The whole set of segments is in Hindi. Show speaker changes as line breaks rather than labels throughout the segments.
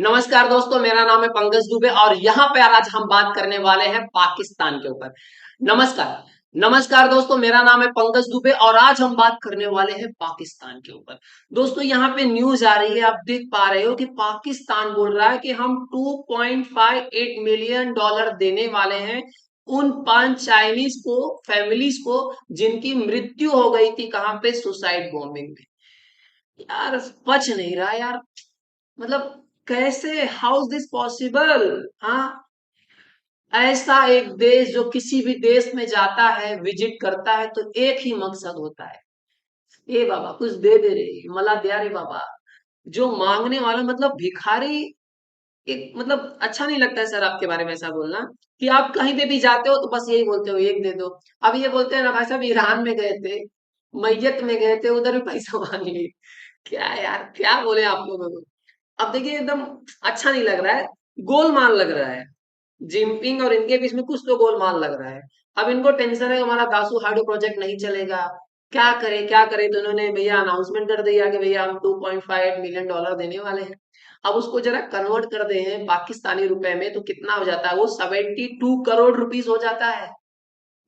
नमस्कार दोस्तों, मेरा नाम है पंकज दुबे और यहाँ पे आज हम बात करने वाले हैं पाकिस्तान के ऊपर। नमस्कार। नमस्कार दोस्तों, मेरा नाम है पंकज दुबे और आज हम बात करने वाले हैं पाकिस्तान के ऊपर। दोस्तों, यहाँ पे न्यूज आ रही है, आप देख पा रहे हो कि पाकिस्तान बोल रहा है कि हम 2.58 मिलियन डॉलर देने वाले हैं उन 5 चाइनीज को, फैमिलीज को, जिनकी मृत्यु हो गई थी कहाँ पे, सुसाइड बॉम्बिंग में। यार पच नहीं रहा यार। मतलब कैसे, हाउ इज दिस पॉसिबल? हाँ, ऐसा एक देश जो किसी भी देश में जाता है, विजिट करता है, तो एक ही मकसद होता है, ए बाबा कुछ दे दे रे, मला दिया रे बाबा। जो मांगने वाला मतलब भिखारी, एक मतलब अच्छा नहीं लगता है सर आपके बारे में ऐसा बोलना, कि आप कहीं पे भी जाते हो तो बस यही बोलते हो, एक दे दो। अब ये बोलते हैं ना भाई साहब, ईरान में गए थे, मैयत में गए थे, उधर भी पैसा मांग लिए। क्या यार, क्या बोले आप लोगों को। अब देखिए एकदम अच्छा नहीं लग रहा है, गोलमाल लग रहा है। जिनपिंग और इनके बीच में कुछ तो गोलमाल लग रहा है। अब इनको टेंशन है हमारा दासू हाइड्रो प्रोजेक्ट नहीं चलेगा, क्या करें क्या करें, तो इन्होंने भैया अनाउंसमेंट कर दिया कि भैया हम 2.58 मिलियन डॉलर देने वाले हैं। अब उसको जरा कन्वर्ट कर दे हैं पाकिस्तानी रुपए में तो कितना हो जाता है, वो 72 करोड़ रुपीस हो जाता है।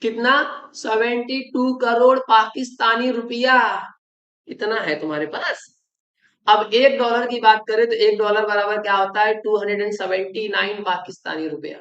कितना? 72 करोड़ पाकिस्तानी रुपया। इतना है तुम्हारे पास? अब एक डॉलर की बात करें तो एक डॉलर बराबर क्या होता है, 279 पाकिस्तानी रुपया।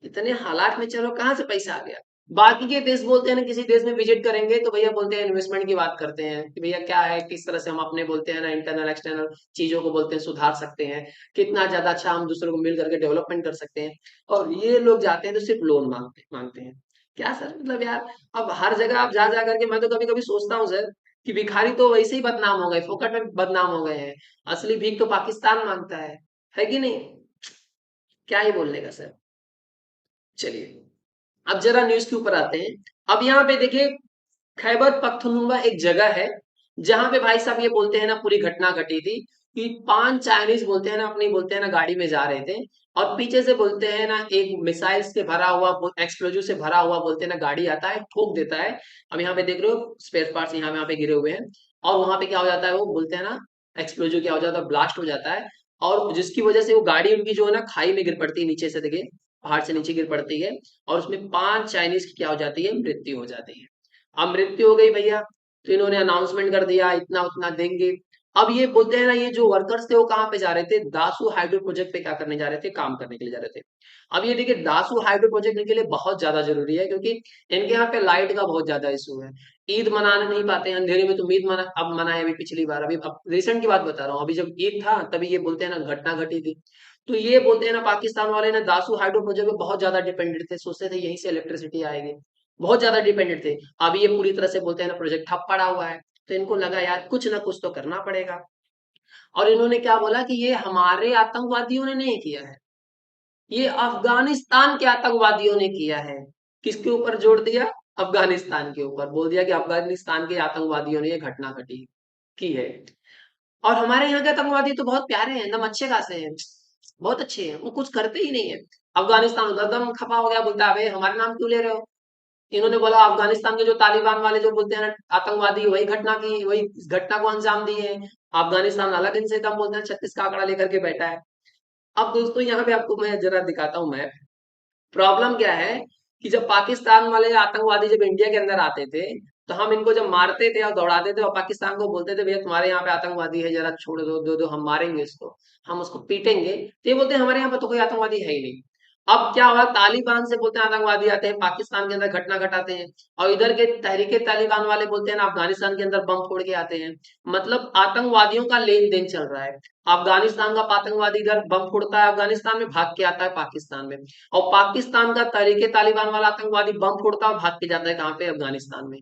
इतने हालात में चलो कहाँ से पैसा आ गया। बाकी के देश बोलते हैं ना, किसी देश में विजिट करेंगे तो भैया बोलते हैं, इन्वेस्टमेंट की बात करते हैं कि भैया क्या है, किस तरह से हम अपने बोलते हैं ना इंटरनल एक्सटर्नल चीजों को बोलते हैं सुधार सकते हैं, कितना ज्यादा अच्छा हम दूसरों को मिल करके डेवलपमेंट कर सकते हैं। और ये लोग जाते हैं तो सिर्फ लोन मांगते मांगते हैं। क्या सर, मतलब यार, अब हर जगह आप जा जा करके, मैं तो कभी कभी सोचता हूँ सर कि भिखारी तो वैसे ही बदनाम हो गए, फोकट में बदनाम हो गए हैं। असली भीख तो पाकिस्तान मांगता है कि नहीं? क्या ही बोलने का सर। चलिए, अब जरा न्यूज के ऊपर आते हैं। अब यहाँ पे देखिए, खैबर पख्तूनख्वा एक जगह है जहां पे भाई साहब ये बोलते हैं ना, पूरी घटना घटी थी कि 5 चाइनीज बोलते हैं ना, अपनी बोलते हैं ना गाड़ी में जा रहे थे, और पीछे से बोलते हैं ना एक मिसाइल से भरा हुआ, एक्सप्लोजिव से भरा हुआ बोलते हैं ना गाड़ी आता है, ठोक देता है। अब यहाँ पे देख रहे हो स्पेयर पार्ट्स यहाँ पे गिरे हुए हैं। और वहां पे क्या हो जाता है, वो बोलते हैं ना एक्सप्लोजिव क्या हो जाता है, ब्लास्ट हो जाता है। और जिसकी वजह से वो गाड़ी उनकी जो है ना खाई में गिर पड़ती है, नीचे से देखिए, पहाड़ से नीचे गिर पड़ती है। और उसमें 5 चाइनीज की क्या हो जाती है, मृत्यु हो जाती है। अब मृत्यु हो गई भैया, तो इन्होंने अनाउंसमेंट कर दिया इतना उतना देंगे। अब ये बोलते हैं ना, ये जो वर्कर्स थे वो कहाँ पे जा रहे थे, दासू हाइड्रो प्रोजेक्ट पे क्या करने जा रहे थे, काम करने के लिए जा रहे थे। अब ये देखिए, दासू हाइड्रो प्रोजेक्ट इनके लिए बहुत ज्यादा जरूरी है, क्योंकि इनके यहाँ पे लाइट का बहुत ज्यादा इशू है। ईद मनाने नहीं पाते हैं अंधेरे में, तो ईद मना अब मनाए अभी पिछली बार, अभी अब रिसेंट की बात बता रहा हूँ, अभी जब ईद था तभी ये बोलते हैं ना घटना घटी थी। तो ये बोलते हैं ना पाकिस्तान वाले ना दासू हाइड्रो प्रोजेक्ट पे बहुत ज्यादा डिपेंडेंट थे, सोचते थे यहीं से इलेक्ट्रिसिटी आएगी, बहुत ज्यादा डिपेंडेंट थे। अब ये पूरी तरह से बोलते हैं ना प्रोजेक्ट ठप पड़ा हुआ है, तो इनको लगा यार कुछ ना कुछ तो करना पड़ेगा। और इन्होंने क्या बोला कि ये हमारे आतंकवादियों ने नहीं किया है, ये अफगानिस्तान के आतंकवादियों ने किया है। किसके ऊपर जोड़ दिया? अफगानिस्तान के ऊपर, बोल दिया कि अफगानिस्तान के आतंकवादियों ने ये घटना घटी की है। और हमारे यहाँ के आतंकवादी तो बहुत प्यारे हैं, एकदम अच्छे खासे हैं, बहुत अच्छे हैं, वो कुछ करते ही नहीं है। अफगानिस्तान उधर एकदम खफा हो गया, बोलता है अबे हमारे नाम क्यों ले रहे हो। इन्होंने बोला अफगानिस्तान के जो तालिबान वाले जो बोलते हैं ना आतंकवादी, वही घटना की, वही इस घटना को अंजाम दिए हैं। अफगानिस्तान अलग इनसे कम बोलते हैं, 36 का आंकड़ा लेकर के बैठा है। अब दोस्तों यहाँ पे आपको मैं जरा दिखाता हूँ मैप। प्रॉब्लम क्या है कि जब पाकिस्तान वाले आतंकवादी जब इंडिया के अंदर आते थे, तो हम इनको जब मारते थे और दौड़ाते थे और पाकिस्तान को बोलते थे भैया तुम्हारे यहाँ पे आतंकवादी है, जरा छोड़ दो, दो दो हम मारेंगे इसको, हम उसको पीटेंगे, तो ये बोलते हैं हमारे यहाँ पे तो कोई आतंकवादी है ही नहीं। अब क्या हुआ, तालिबान से बोलते हैं आतंकवादी आते हैं पाकिस्तान के अंदर घटना घटाते हैं, और इधर के तहरीके तालिबान वाले बोलते हैं ना अफगानिस्तान के अंदर बम फोड़ के आते हैं। मतलब आतंकवादियों का लेन देन चल रहा है। अफगानिस्तान का आतंकवादी इधर बम फोड़ता है अफगानिस्तान में, भाग के आता है पाकिस्तान में। और पाकिस्तान का तहरीके तालिबान वाला आतंकवादी बम फोड़ता है, भाग के जाता है कहाँ पे, अफगानिस्तान में।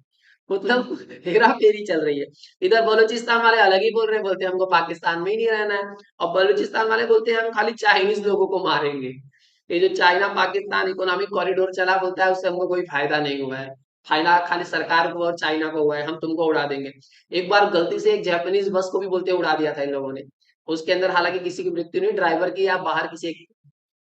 मतलब हेरा फेरी चल रही है। इधर बलूचिस्तान वाले अलग ही बोल रहे हैं, बोलते हैं हमको पाकिस्तान में ही नहीं रहना है। और बलूचिस्तान वाले बोलते हैं हम खाली चाइनीज लोगों को मारेंगे। ये जो चाइना पाकिस्तान इकोनॉमिक कॉरिडोर चला बोलता है, उससे हमको कोई फायदा नहीं हुआ है, फायदा खाली सरकार को और चाइना को हुआ है, हम तुमको उड़ा देंगे। एक बार गलती से एक जापानीज बस को भी बोलते उड़ा दिया था इन लोगों ने। उसके अंदर हालांकि किसी की मृत्यु नहीं, ड्राइवर की या बाहर किसी एक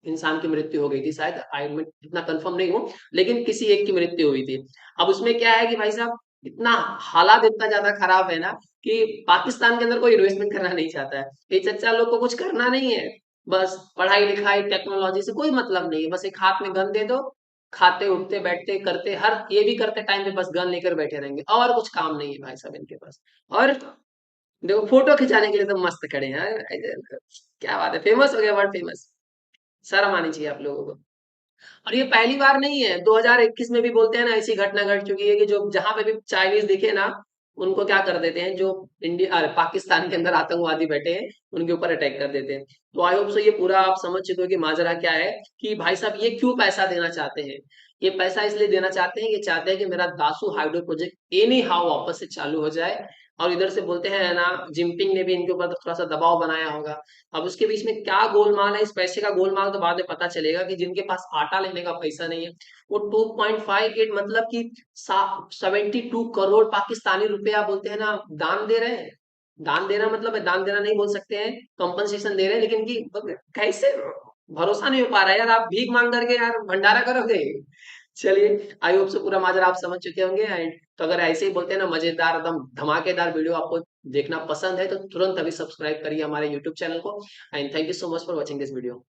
इंसान की मृत्यु हो गई थी शायद, आई मैं इतना कंफर्म नहीं हूँ, लेकिन किसी एक की मृत्यु हुई थी। अब उसमें क्या है कि भाई साहब, इतना हालात इतना ज्यादा खराब है ना कि पाकिस्तान के अंदर कोई इन्वेस्टमेंट करना नहीं चाहता है, ये चच्चा लोग को कुछ करना नहीं है। बस पढ़ाई लिखाई टेक्नोलॉजी से कोई मतलब नहीं है, बस एक हाथ में गन दे दो, खाते उठते बैठते करते हर ये भी करते टाइम पे बस गन लेकर बैठे रहेंगे और कुछ काम नहीं है भाई साहब इनके पास। और देखो फोटो खिंचाने के लिए तो मस्त खड़े हैं क्या बात है, फेमस हो गया, वर्ल्ड फेमस। शर्म आनी चाहिए आप लोगों को। और ये पहली बार नहीं है, 2021 में भी बोलते हैं ना ऐसी घटना घट चुकी है कि जो जहां पे भी चाइनीज दिखे ना उनको क्या कर देते हैं, जो इंडिया अरे पाकिस्तान के अंदर आतंकवादी बैठे हैं उनके ऊपर अटैक कर देते हैं। तो आई होप सो ये पूरा आप समझ चुके हो कि माजरा क्या है, कि भाई साहब ये क्यों पैसा देना चाहते हैं। ये पैसा इसलिए देना चाहते हैं, ये चाहते हैं कि मेरा Dasu hydro project any how वापस से चालू हो जाए। और इधर से बोलते हैं ना, जिनपिंग ने भी इनके ऊपर थोड़ा सा दबाव बनाया होगा। अब उसके बीच में क्या गोलमाल है, इस पैसे का गोलमाल तो बाद में पता चलेगा, कि जिनके पास आटा लेने का पैसा नहीं है वो 2.58 मतलब कि 72 करोड़ पाकिस्तानी रुपया बोलते हैं ना दान दे रहे हैं। दान देना मतलब है, दान देना नहीं बोल सकते हैं, कंपनसेशन दे रहे हैं, लेकिन कि कैसे, भरोसा नहीं हो पा रहा है यार, आप भीख मांग करके यार भंडारा करोगे। चलिए आई होप से पूरा माजरा आप समझ चुके होंगे। एंड तो अगर ऐसे ही बोलते हैं ना मजेदार एकदम धमाकेदार वीडियो आपको देखना पसंद है तो तुरंत अभी सब्सक्राइब करिए हमारे यूट्यूब चैनल को। And thank you so much for watching this video.